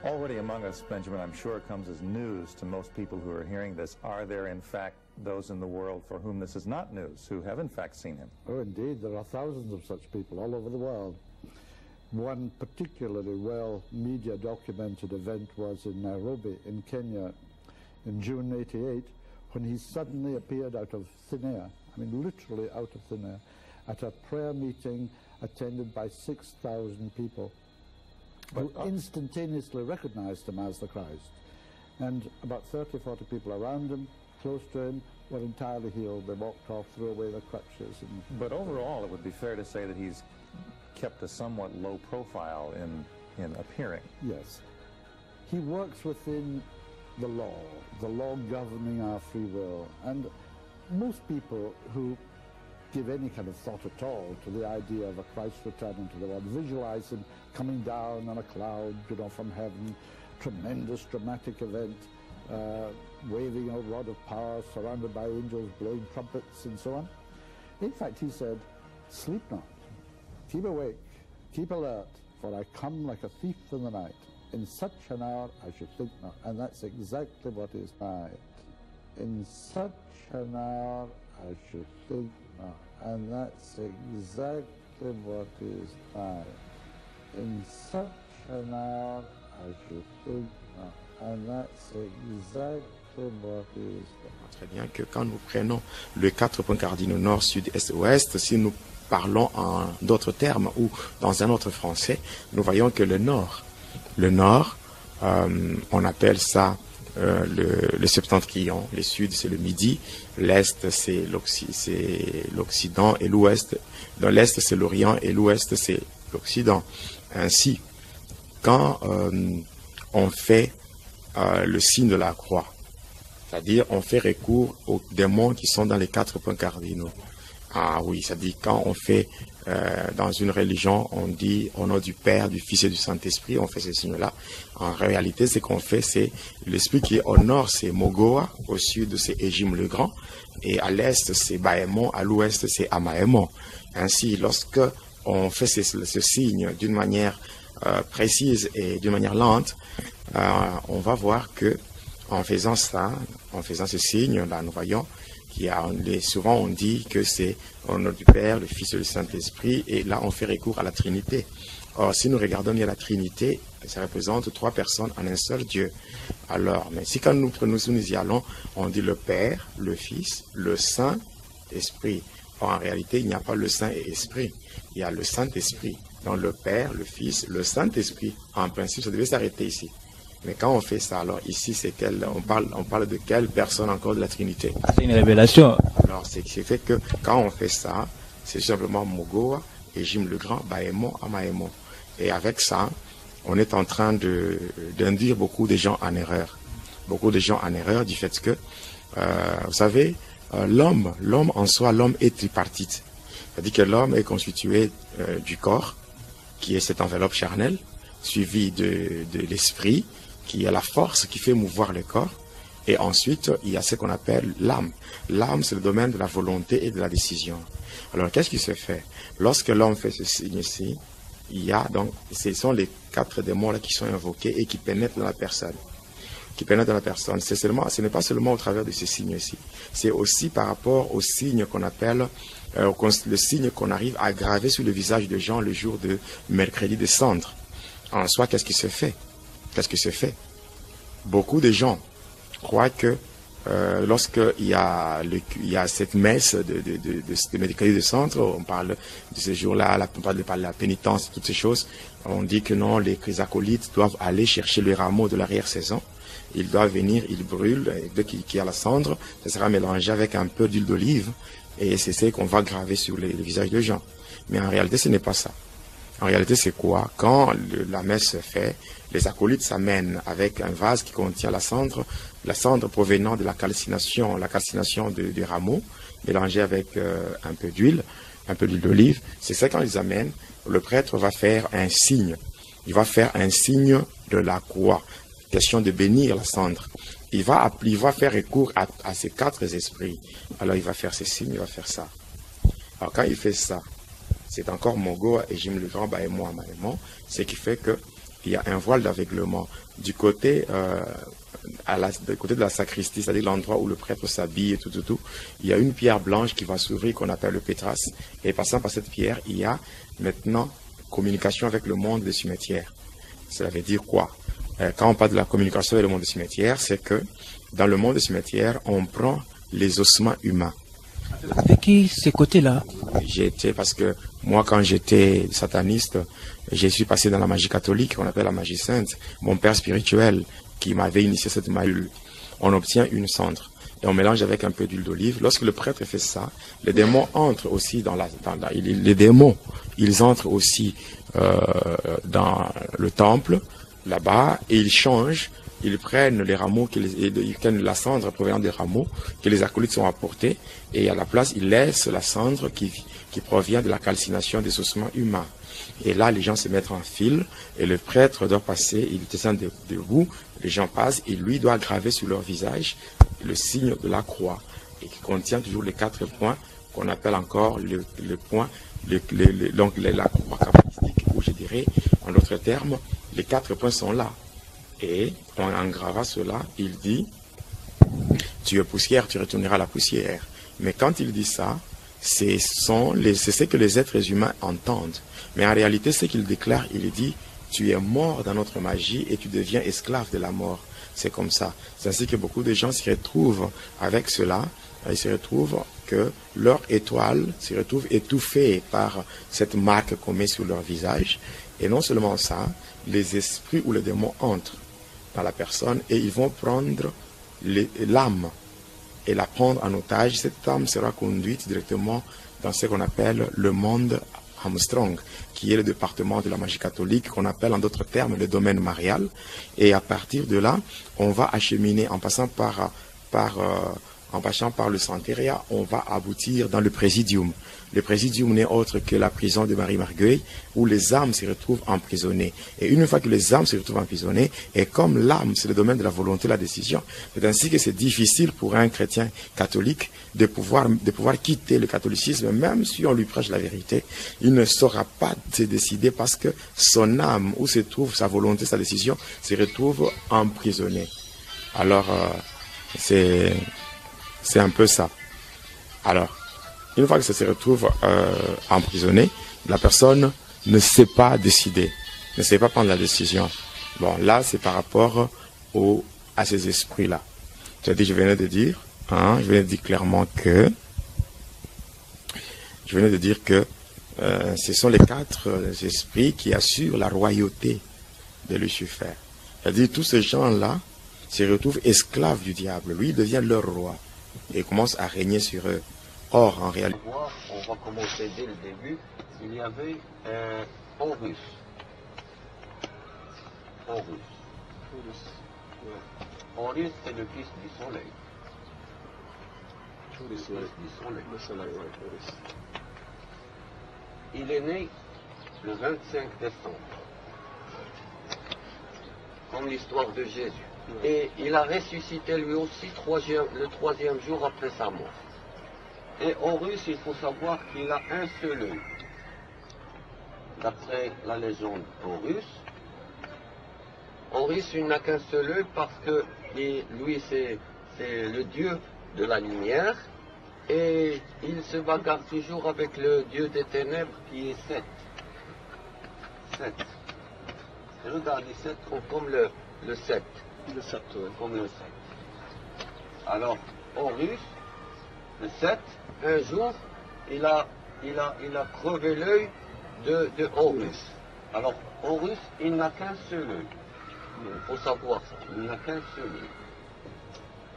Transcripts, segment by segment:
Already among us, Benjamin, I'm sure comes as news to most people who are hearing this. Are there, in fact, those in the world for whom this is not news, who have in fact seen him? Oh, indeed. There are thousands of such people all over the world. One particularly well media documented event was in Nairobi in Kenya in June '88, when he suddenly appeared out of thin air, I mean literally out of thin air, at a prayer meeting attended by 6,000 people, who instantaneously recognized him as the Christ. And about 30, 40 people around him, close to him, were entirely healed. They walked off, threw away their crutches. But overall, it would be fair to say that he's kept a somewhat low profile in appearing. Yes. He works within the law governing our free will. And most people who give any kind of thought at all to the idea of a Christ returning to the world visualize him coming down on a cloud, from heaven, tremendous dramatic event, waving a rod of power, surrounded by angels, blowing trumpets, and so on. In fact, he said, "Sleep not, keep awake, keep alert, for I come like a thief in the night. In such an hour I should think not." And that's exactly what is right. In such an hour I should think not. And that's exactly what is right. In such an hour I should think not. And that's exactly what is right. Très bien que quand nous prenons les 4 points cardinaux nord, sud, est, ouest, si nous parlons en d'autres termes ou dans un autre français, nous voyons que le nord, on appelle ça le septentrion, le sud c'est le midi, l'est c'est l'occident et l'ouest, dans l'est c'est l'orient et l'ouest c'est l'occident. Ainsi, quand on fait le signe de la croix, c'est-à-dire on fait recours aux démons qui sont dans les 4 points cardinaux. Ah oui, c'est-à-dire quand on fait dans une religion, on dit au nom du Père, du Fils et du Saint-Esprit, on fait ces signes-là. En réalité, ce qu'on fait, c'est l'esprit qui est au nord, c'est Mogoa, au sud, c'est Égime le Grand, et à l'est, c'est Baémon, à l'ouest, c'est Amaémon. Ainsi, lorsque on fait ce signe d'une manière précise et d'une manière lente, on va voir que en faisant ça, en faisant ce signe-là, nous voyons souvent on dit que c'est au nom du Père, le Fils et le Saint-Esprit, et là on fait recours à la Trinité. Or, si nous regardons bien la Trinité, ça représente 3 personnes en un seul Dieu. Alors, mais si quand nous y allons, on dit le Père, le Fils, le Saint-Esprit. Or, en réalité, il n'y a pas le Saint et Esprit, il y a le Saint-Esprit. Donc le Père, le Fils, le Saint-Esprit. En principe, ça devait s'arrêter ici. Mais quand on fait ça, alors ici, on parle de quelle personne encore de la Trinité? C'est une révélation. Alors, c'est fait que quand on fait ça, c'est simplement Mogoa, Égime le Grand, Baémon, Amaémon. Et avec ça, on est en train d'induire beaucoup de gens en erreur. Beaucoup de gens en erreur du fait que, vous savez, l'homme en soi, l'homme est tripartite. C'est-à-dire que l'homme est constitué du corps, qui est cette enveloppe charnelle, suivi de l'esprit, qui est la force qui fait mouvoir le corps. Et ensuite, il y a ce qu'on appelle l'âme. L'âme, c'est le domaine de la volonté et de la décision. Alors, qu'est-ce qui se fait? Lorsque l'homme fait ce signe-ci, ce sont les 4 démons-là qui sont invoqués et qui pénètrent dans la personne. Ce n'est pas seulement au travers de ces signes-ci. C'est aussi par rapport au signe qu'on appelle, le signe qu'on arrive à graver sur le visage de Jean le jour de mercredi de cendre. En soi, qu'est-ce qui se fait? Beaucoup de gens croient que lorsqu'il y a cette messe de mercredi de cendre, on parle de ce jour-là, on parle de la pénitence, toutes ces choses, on dit que non, les acolytes doivent aller chercher le rameau de l'arrière-saison. Ils doivent venir, ils brûlent, et dès qu'il y a la cendre, ça sera mélangé avec un peu d'huile d'olive, et c'est ce qu'on va graver sur les visages de gens. Mais en réalité, ce n'est pas ça. En réalité, c'est quoi? Quand la messe se fait, les acolytes s'amènent avec un vase qui contient la cendre provenant de la calcination du rameau, mélangée avec un peu d'huile d'olive. C'est ça quand ils amènent, le prêtre va faire un signe. Il va faire un signe de la croix. Question de bénir la cendre. Il va faire recours à ces 4 esprits. Alors il va faire ces signes, il va faire ça. Alors quand il fait ça, c'est encore Mogoa, Égime le Grand, Baémon, Amaémon, ce qui fait que il y a un voile d'aveuglement. Du côté, du côté de la sacristie, c'est-à-dire l'endroit où le prêtre s'habille et tout, il y a une pierre blanche qui va s'ouvrir, qu'on appelle le pétras. Et passant par cette pierre, il y a maintenant communication avec le monde des cimetières. Cela veut dire quoi? Quand on parle de la communication avec le monde des cimetières, c'est que dans le monde des cimetières, on prend les ossements humains. Avec qui ces côtés-là? Parce que moi, quand j'étais sataniste, je suis passé dans la magie catholique, qu'on appelle la magie sainte. Mon père spirituel, qui m'avait initié cette magie, on obtient une cendre et on mélange avec un peu d'huile d'olive. Lorsque le prêtre fait ça, les démons entrent aussi les démons, ils entrent aussi dans le temple, là-bas, et ils changent. Ils prennent les rameaux, ils prennent la cendre provenant des rameaux que les acolytes sont apportés, et à la place, ils laissent la cendre qui provient de la calcination des ossements humains. Et là, les gens se mettent en file, et le prêtre doit passer, il descend debout, les gens passent, et lui doit graver sur leur visage le signe de la croix, et qui contient toujours les 4 points qu'on appelle encore le point, donc la croix kabbalistique, ou je dirais, en d'autres termes, les 4 points sont là. Et en gravant cela, il dit, tu es poussière, tu retourneras à la poussière. Mais quand il dit ça, c'est ce que les êtres humains entendent. Mais en réalité, ce qu'il déclare, il dit, tu es mort dans notre magie et tu deviens esclave de la mort. C'est comme ça. C'est ainsi que beaucoup de gens se retrouvent avec cela. Ils se retrouvent que leur étoile se retrouve étouffée par cette marque qu'on met sur leur visage. Et non seulement ça, les esprits ou les démons entrent dans la personne et ils vont prendre l'âme et la prendre en otage. Cette âme sera conduite directement dans ce qu'on appelle le monde Armstrong, qui est le département de la magie catholique, qu'on appelle en d'autres termes le domaine marial. Et à partir de là, on va acheminer en passant par le Santeria, on va aboutir dans le Présidium. Le Présidium n'est autre que la prison de Marie Marguerite, où les âmes se retrouvent emprisonnées. Et une fois que les âmes se retrouvent emprisonnées, et comme l'âme, c'est le domaine de la volonté, la décision, c'est ainsi que c'est difficile pour un chrétien catholique de pouvoir quitter le catholicisme, même si on lui prêche la vérité. Il ne saura pas se décider parce que son âme, où se trouve sa volonté, sa décision, se retrouve emprisonnée. Alors, c'est un peu ça. Alors, une fois que ça se retrouve emprisonné, la personne ne sait pas décider, ne sait pas prendre la décision. Bon, là, c'est par rapport à ces esprits-là. Je venais de dire clairement que, ce sont les 4 esprits qui assurent la royauté de Lucifer. C'est-à-dire, tous ces gens-là se retrouvent esclaves du diable. Lui, il devient leur roi et commence à régner sur eux. Or, en réalité... On va commencer dès le début. Il y avait Horus. Horus, c'est le fils du soleil. Le fils du soleil. Il est né le 25 décembre, comme l'histoire de Jésus. Et il a ressuscité lui aussi le 3e jour après sa mort. Et Horus, il faut savoir qu'il a un seul œil. D'après la légende Horus, il n'a qu'un seul œil parce que lui, c'est le dieu de la lumière. Et il se bagarre toujours avec le dieu des ténèbres qui est Seth. Regardez, Seth comme le 7. Le 7, oui. Comme le 7. Alors, Horus, le 7, un jour, il a crevé l'œil de Horus. Alors, Horus, il n'a qu'un seul œil. Il faut savoir ça. Il n'a qu'un seul œil.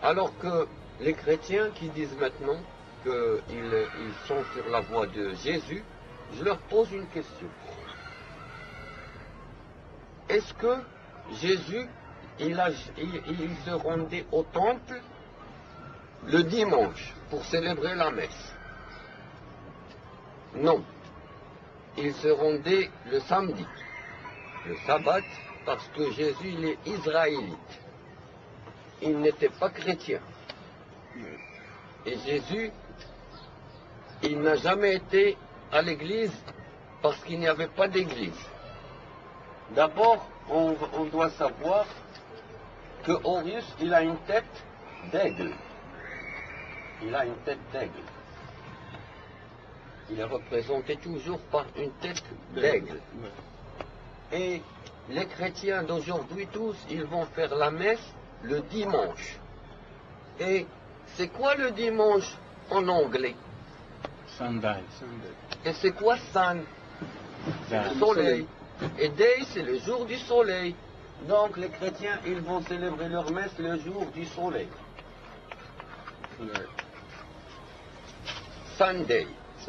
Alors que les chrétiens qui disent maintenant qu'ils sont sur la voie de Jésus, je leur pose une question. Est-ce que Jésus, il se rendait au temple le dimanche pour célébrer la messe? Non. Il se rendait le samedi, le sabbat, parce que Jésus, il est israélite. Il n'était pas chrétien. Et Jésus, il n'a jamais été à l'église parce qu'il n'y avait pas d'église. D'abord, on doit savoir que Horus, il a une tête d'aigle. Il a une tête d'aigle. Il est représenté toujours par une tête d'aigle. Et les chrétiens d'aujourd'hui tous, ils vont faire la messe le dimanche. Et c'est quoi le dimanche en anglais? Sunday. Et c'est quoi Sun? C'est le soleil. Et Day, c'est le jour du soleil. Donc les chrétiens, ils vont célébrer leur messe le jour du soleil. Sunday,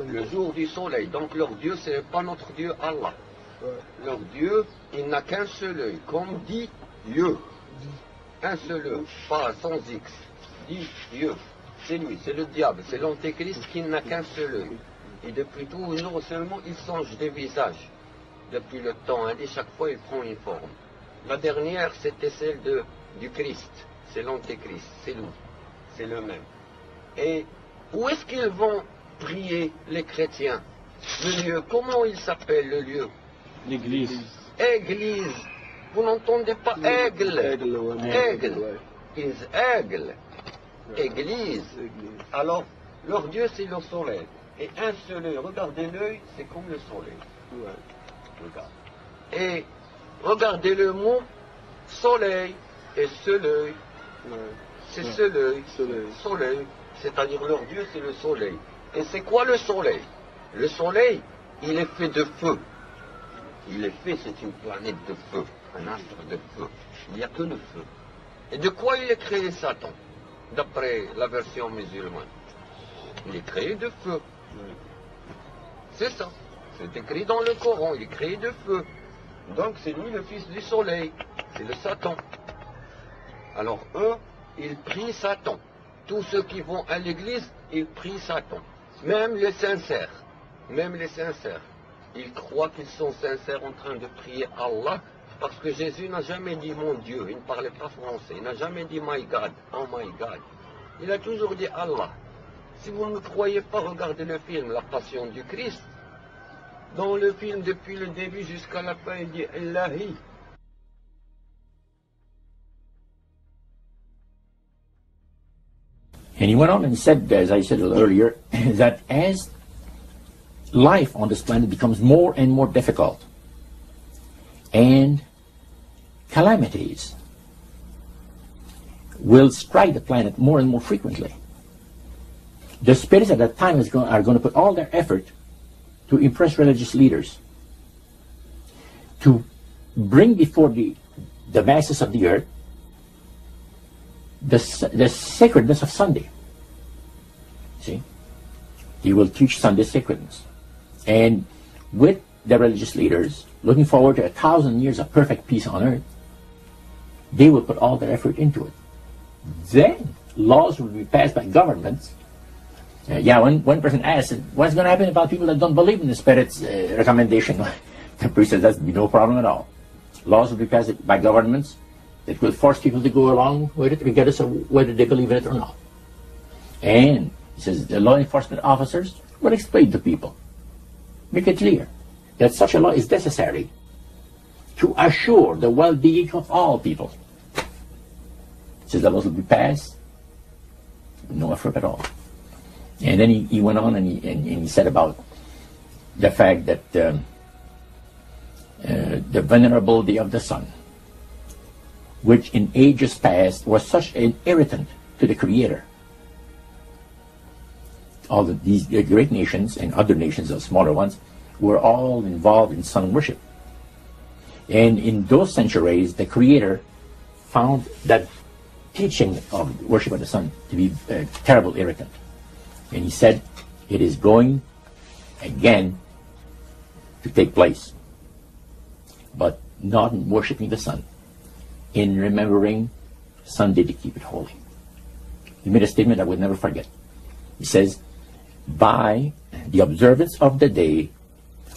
le jour du soleil. Donc leur Dieu, ce n'est pas notre Dieu Allah. Leur Dieu, il n'a qu'un seul œil, comme dit Dieu. Un seul œil, pas sans X. Dit Dieu. C'est lui, c'est le diable, c'est l'antéchrist qui n'a qu'un seul œil. Et depuis toujours seulement, il change de visage. Depuis le temps, hein, et chaque fois, il prend une forme. La dernière, c'était celle du Christ. C'est l'antéchrist, c'est lui. C'est le même. Et où est-ce qu'ils vont prier, les chrétiens? Le lieu, comment il s'appelle le lieu? L'église. Église. Vous n'entendez pas aigle? Aigle. Aigle. Église. Alors, leur Dieu, c'est le soleil. Et un seul œil. Regardez l'œil, c'est comme le soleil. Regarde. Et regardez le mot soleil et seul œil. C'est seul œil. Soleil. C'est-à-dire leur Dieu, c'est le soleil. Et c'est quoi le soleil? Le soleil, il est fait de feu. Il est fait, c'est une planète de feu, un astre de feu. Il n'y a que le feu. Et de quoi il est créé Satan, d'après la version musulmane? Il est créé de feu. C'est ça. C'est écrit dans le Coran, il est créé de feu. Donc c'est lui le fils du soleil. C'est le Satan. Alors eux, ils prient Satan. Tous ceux qui vont à l'église, ils prient Satan. Même les sincères. Même les sincères. Ils croient qu'ils sont sincères en train de prier Allah. Parce que Jésus n'a jamais dit mon Dieu. Il ne parlait pas français. Il n'a jamais dit my God. Oh my God. Il a toujours dit Allah. Si vous ne croyez pas, regardez le film La Passion du Christ. Dans le film, depuis le début jusqu'à la fin, il dit Allahi. And he went on and said, as I said earlier, that as life on this planet becomes more and more difficult, and calamities will strike the planet more and more frequently, the spirits at that time are going to put all their effort to impress religious leaders, to bring before the masses of the earth the sacredness of Sunday. See? He will teach Sunday sacredness. And with the religious leaders, looking forward to 1,000 years of perfect peace on earth, they will put all their effort into it. Then laws will be passed by governments. When one person asks, what's going to happen about people that don't believe in the Spirit's recommendation? The priest says, that's no problem at all. Laws will be passed by governments that will force people to go along with it, regardless of whether they believe in it or not. And he says the law enforcement officers will explain to people, make it clear that such a law is necessary to assure the well-being of all people. He says the laws will be passed, no effort at all. And then he went on and he said about the fact that the venerability of the sun, which in ages past was such an irritant to the Creator. All these great nations and other nations, the smaller ones, were all involved in sun worship. And in those centuries, the Creator found that teaching of worship of the sun to be a terrible irritant. And he said, it is going again to take place, but not in worshiping the sun, in remembering Sunday to keep it holy. He made a statement I would never forget. He says, by the observance of the day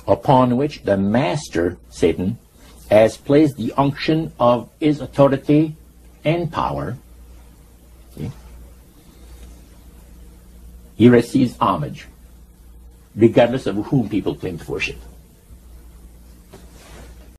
upon which the master, Satan, has placed the unction of his authority and power, he receives homage, regardless of whom people claim to worship.